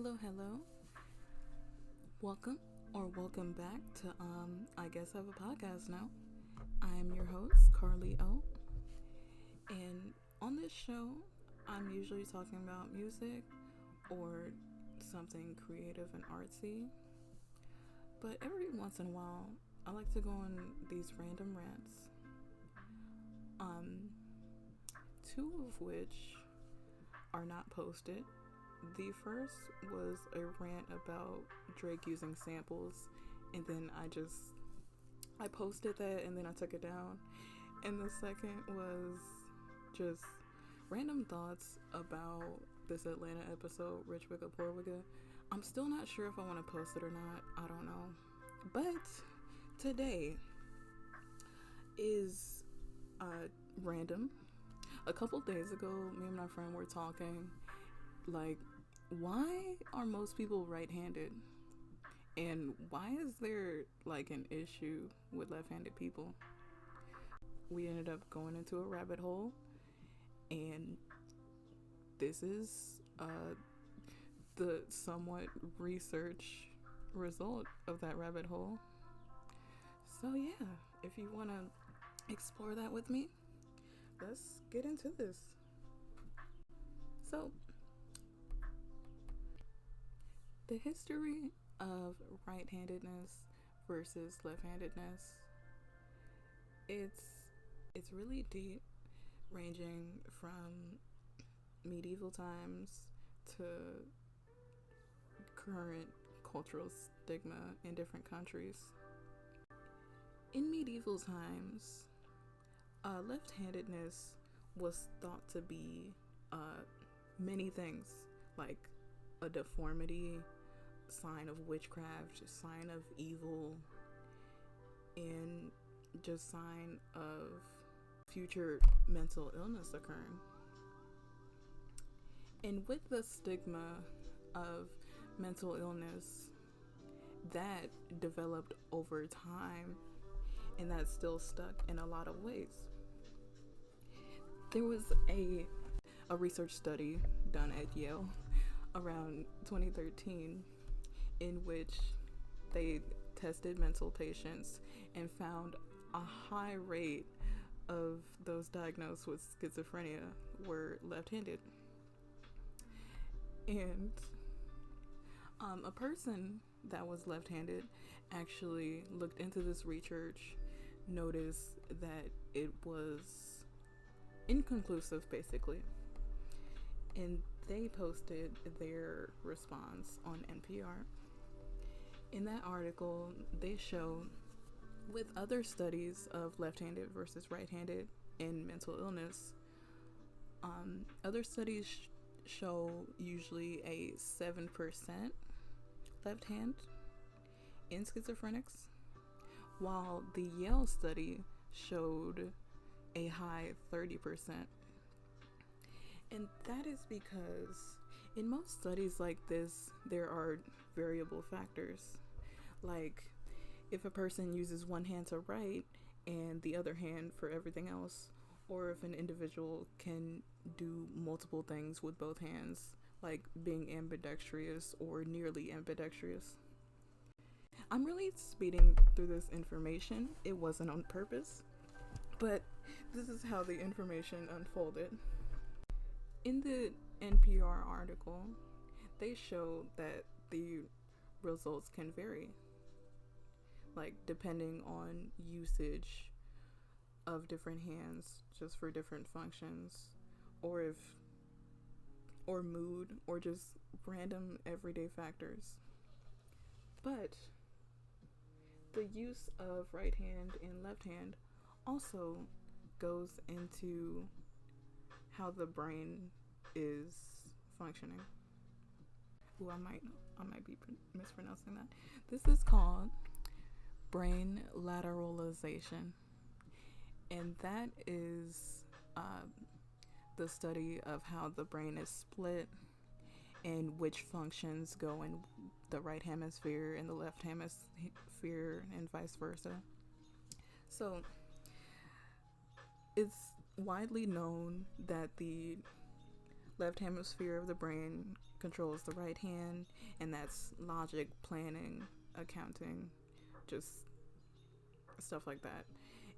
Hello. Welcome or welcome back to I guess I have a podcast now. I am your host, Carly O. And on this show, I'm usually talking about music or something creative and artsy. But every once in a while, I like to go on these random rants. Two of which are not posted. The first was a rant about Drake using samples, and then I posted that and then I took it down. And the second was just random thoughts about this Atlanta episode, Rich Wigga Poor Wigga. I'm still not sure if I want to post it or not. I don't know. But today is random. A couple days ago, me and my friend were talking, like, why are most people right-handed? And why is there, like, an issue with left-handed people? We ended up going into a rabbit hole, and this is the somewhat research result of that rabbit hole. So yeah, if you want to explore that with me, let's get into this. So, the history of right-handedness versus left-handedness, it's really deep, ranging from medieval times to current cultural stigma in different countries. In medieval times, left-handedness was thought to be many things, like a deformity, sign of witchcraft, sign of evil, and just sign of future mental illness occurring. And with the stigma of mental illness that developed over time, and that's still stuck in a lot of ways. There was a research study done at Yale around 2013 in which they tested mental patients and found a high rate of those diagnosed with schizophrenia were left-handed. And a person that was left-handed actually looked into this research, noticed that it was inconclusive, basically, and they posted their response on NPR. In that article, they show, with other studies of left-handed versus right-handed in mental illness, other studies show usually a 7% left hand in schizophrenics, while the Yale study showed a high 30%. And that is because in most studies like this, there are variable factors. Like, if a person uses one hand to write and the other hand for everything else, or if an individual can do multiple things with both hands, like being ambidextrous or nearly ambidextrous. I'm really speeding through this information. It wasn't on purpose, but this is how the information unfolded. In the NPR article, they show that the results can vary, like depending on usage of different hands just for different functions, or mood, or just random everyday factors. But the use of right hand and left hand also goes into how the brain is functioning. Ooh, I might be mispronouncing that. This is called brain lateralization, and that is the study of how the brain is split and which functions go in the right hemisphere and the left hemisphere and vice versa. So it's widely known that the left hemisphere of the brain controls the right hand, and that's logic, planning, accounting, just stuff like that.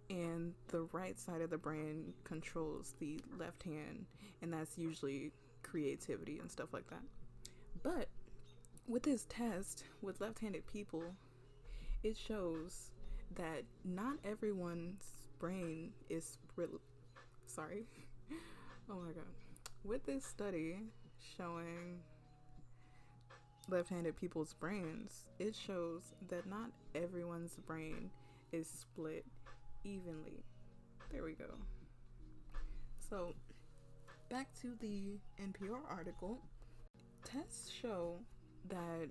And the right side of the brain controls the left hand, and that's usually creativity and stuff like that. But with this test with left-handed people, it shows that not everyone's brain is sorry. Oh my god. With this study showing left-handed people's brains, it shows that not everyone's brain is split evenly. There we go. So, back to the NPR article. Tests show that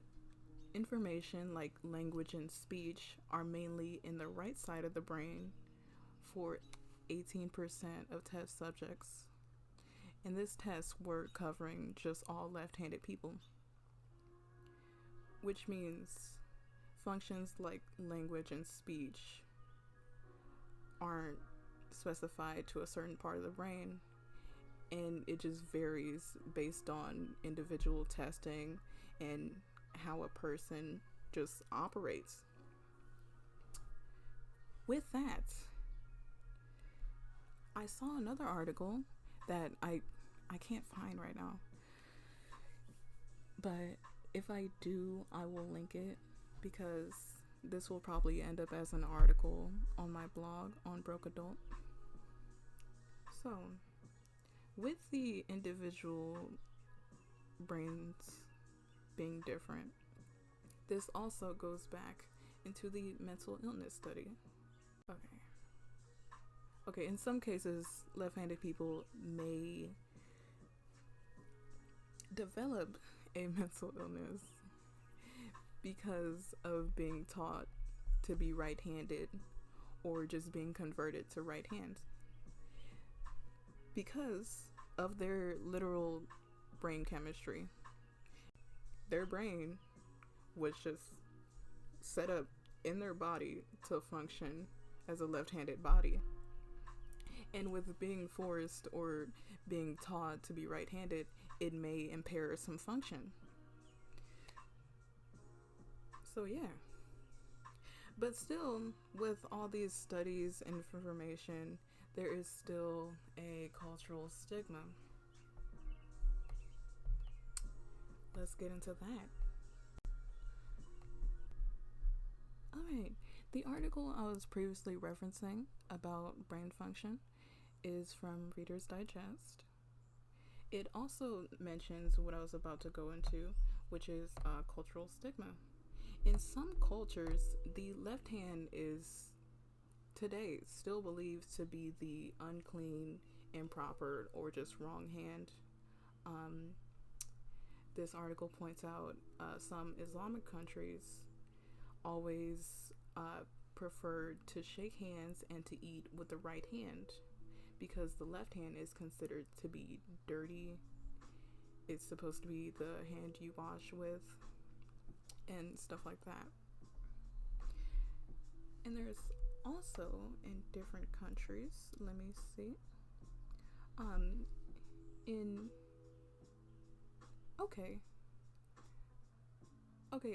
information like language and speech are mainly in the right side of the brain for 18% of test subjects. In this test, we're covering just all left-handed people, which means functions like language and speech aren't specified to a certain part of the brain, and it just varies based on individual testing and how a person just operates. With that, I saw another article that I can't find right now, but if I do, I will link it, because this will probably end up as an article on my blog on Broke Adult. So, with the individual brains being different, this also goes back into the mental illness study. Okay, in some cases, left-handed people may develop a mental illness because of being taught to be right-handed or just being converted to right hand. Because of their literal brain chemistry, their brain was just set up in their body to function as a left-handed body. And with being forced or being taught to be right-handed, it may impair some function. So yeah. But still, with all these studies and information, there is still a cultural stigma. Let's get into that. Alright, the article I was previously referencing about brain function is from Reader's Digest. It also mentions what I was about to go into, which is cultural stigma. In some cultures, the left hand is today still believed to be the unclean, improper, or just wrong hand. This article points out some Islamic countries always prefer to shake hands and to eat with the right hand, because the left hand is considered to be dirty. It's supposed to be the hand you wash with and stuff like that. And there's also in different countries, let me see,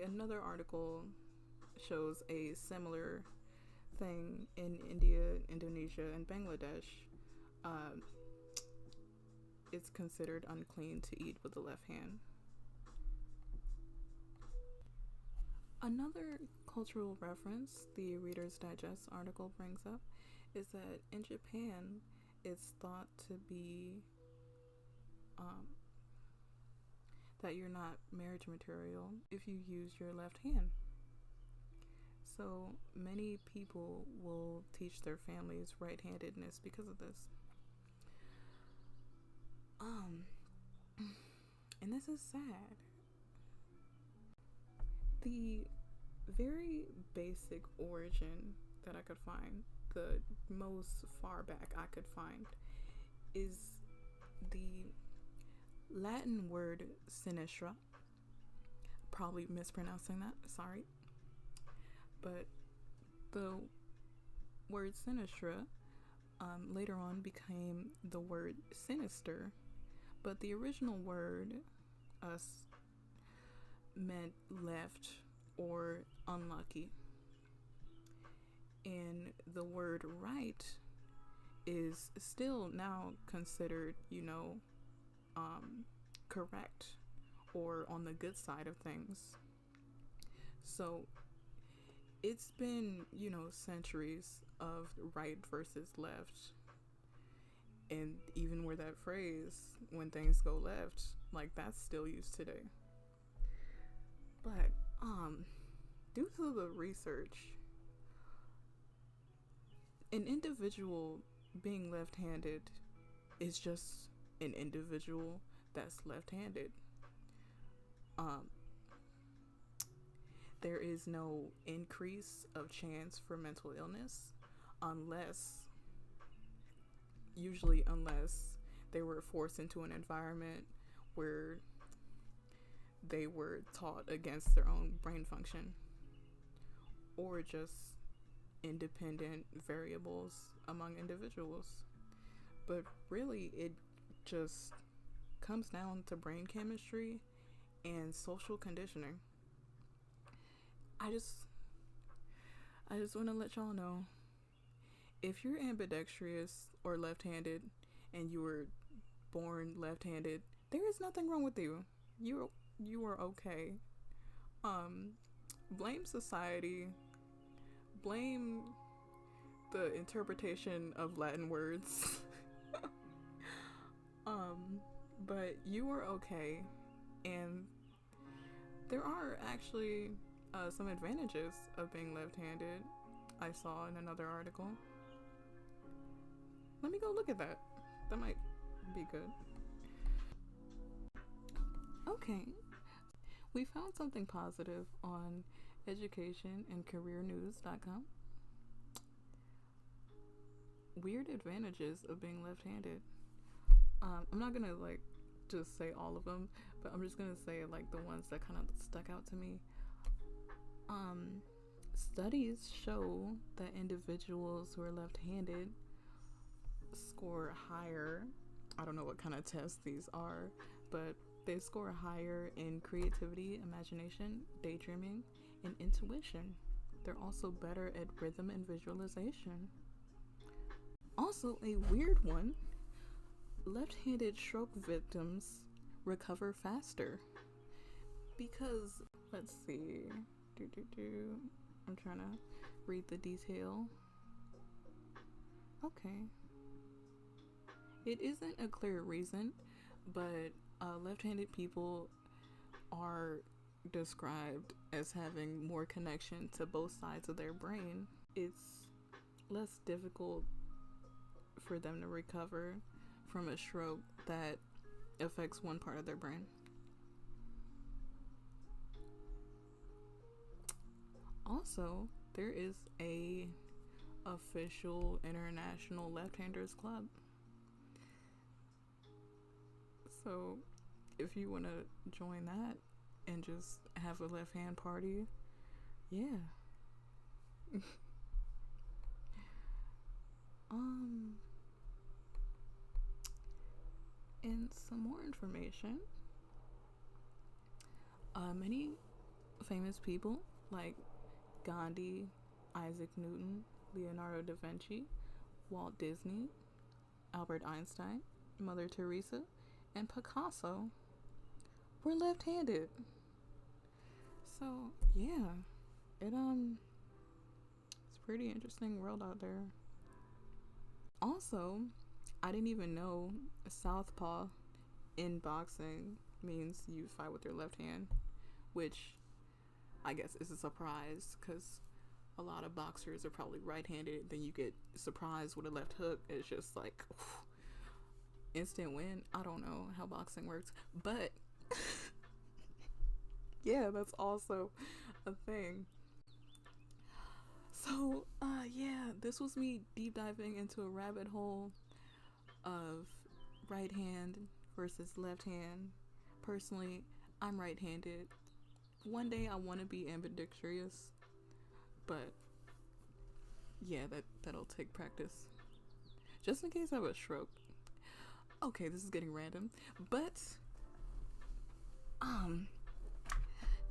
another article shows a similar thing in India, Indonesia, and Bangladesh. It's considered unclean to eat with the left hand. Another cultural reference the Reader's Digest article brings up is that in Japan, it's thought to be that you're not marriage material if you use your left hand. So many people will teach their families right-handedness because of this. And this is sad. The very basic origin that I could find, the most far back I could find, is the Latin word sinistra. Probably mispronouncing that, sorry. But the word sinistra later on became the word sinister, But the original word, us, meant left or unlucky. And the word right is still now considered, correct or on the good side of things. So it's been, centuries of right versus left. And even where that phrase, when things go left, like that's still used today. But due to the research, an individual being left-handed is just an individual that's left-handed. There is no increase of chance for mental illness unless they were forced into an environment where they were taught against their own brain function, or just independent variables among individuals. But really, it just comes down to brain chemistry and social conditioning. I just want to let y'all know, if you're ambidextrous or left-handed and you were born left-handed, there is nothing wrong with you. You are okay. Blame society. Blame the interpretation of Latin words. But you are okay, and there are actually some advantages of being left-handed. I saw in another article. Let me go look at that. That might be good. Okay. We found something positive on educationandcareernews.com. Weird advantages of being left-handed. I'm not gonna just say all of them, but I'm just gonna say the ones that kind of stuck out to me. Studies show that individuals who are left-handed score higher. I don't know what kind of tests these are, but they score higher in creativity, imagination, daydreaming, and intuition. They're also better at rhythm and visualization. Also, a weird one, left-handed stroke victims recover faster. Because, let's see, I'm trying to read the detail. Okay. It isn't a clear reason, but left-handed people are described as having more connection to both sides of their brain. It's less difficult for them to recover from a stroke that affects one part of their brain. Also, there is a official international left-handers club. So if you want to join that and just have a left-hand party, yeah. And some more information. Many famous people like Gandhi, Isaac Newton, Leonardo da Vinci, Walt Disney, Albert Einstein, Mother Teresa, and Picasso were left-handed. So yeah, it's a pretty interesting world out there. Also, I didn't even know southpaw in boxing means you fight with your left hand, which I guess is a surprise because a lot of boxers are probably right-handed. Then you get surprised with a left hook. It's just like instant win. I don't know how boxing works, but yeah, that's also a thing. So yeah, this was me deep diving into a rabbit hole of right hand versus left hand. Personally, I'm right-handed. One day I want to be ambidextrous, but yeah, that'll take practice. Just in case I have a stroke. Okay, this is getting random, but um,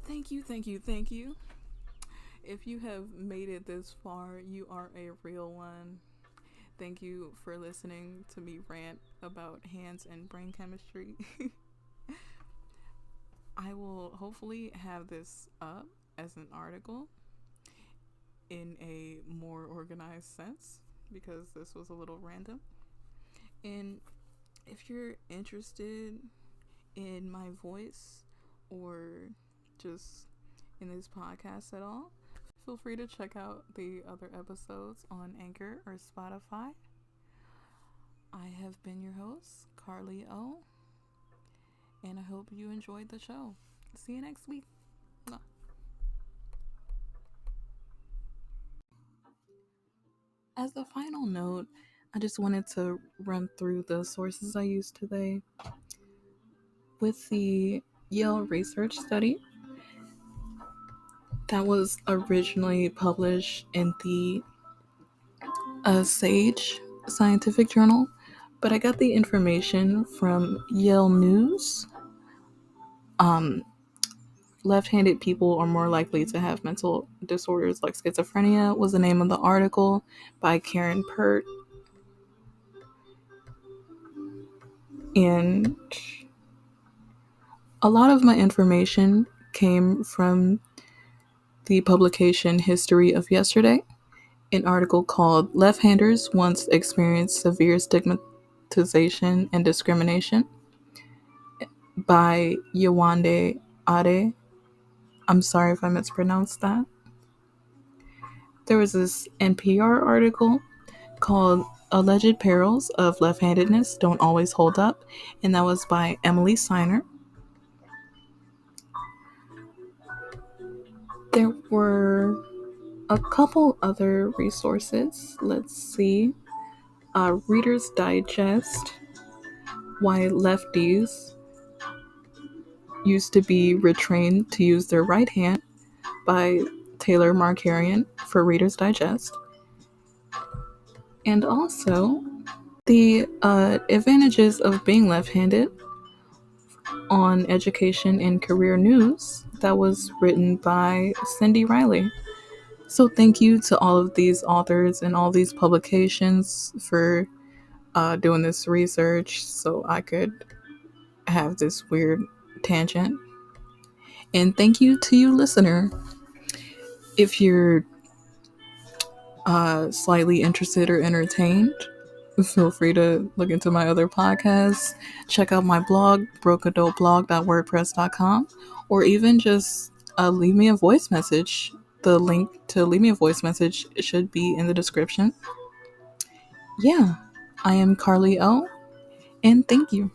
thank you, thank you, thank you. If you have made it this far, you are a real one. Thank you for listening to me rant about hands and brain chemistry. I will hopefully have this up as an article in a more organized sense because this was a little random. And if you're interested in my voice or just in this podcast at all, feel free to check out the other episodes on Anchor or Spotify. I have been your host, Carly O, and I hope you enjoyed the show. See you next week. As a final note, I just wanted to run through the sources I used today. With the Yale research study that was originally published in the Sage Scientific Journal, but I got the information from Yale News. Left-handed people are more likely to have mental disorders like schizophrenia was the name of the article by Karen Pert. And a lot of my information came from the publication History of Yesterday, an article called Left-Handers Once Experienced Severe Stigmatization and Discrimination by Yewande Ade. I'm sorry if I mispronounced that. There was this NPR article called Alleged Perils of Left-Handedness Don't Always Hold Up, and that was by Emily Siner. There were a couple other resources. Let's see. Reader's Digest, Why Lefties Used to Be Retrained to Use Their Right Hand by Taylor Markarian for Reader's Digest. And also, the advantages of being left-handed on Education and Career News that was written by Cindy Riley. So thank you to all of these authors and all these publications for doing this research so I could have this weird tangent. And thank you to you, listener. If you're slightly interested or entertained, feel free to look into my other podcasts. Check out my blog, brokeadultblog.wordpress.com, or even just leave me a voice message. The link to leave me a voice message should be in the description. Yeah, I am Carly O, and thank you.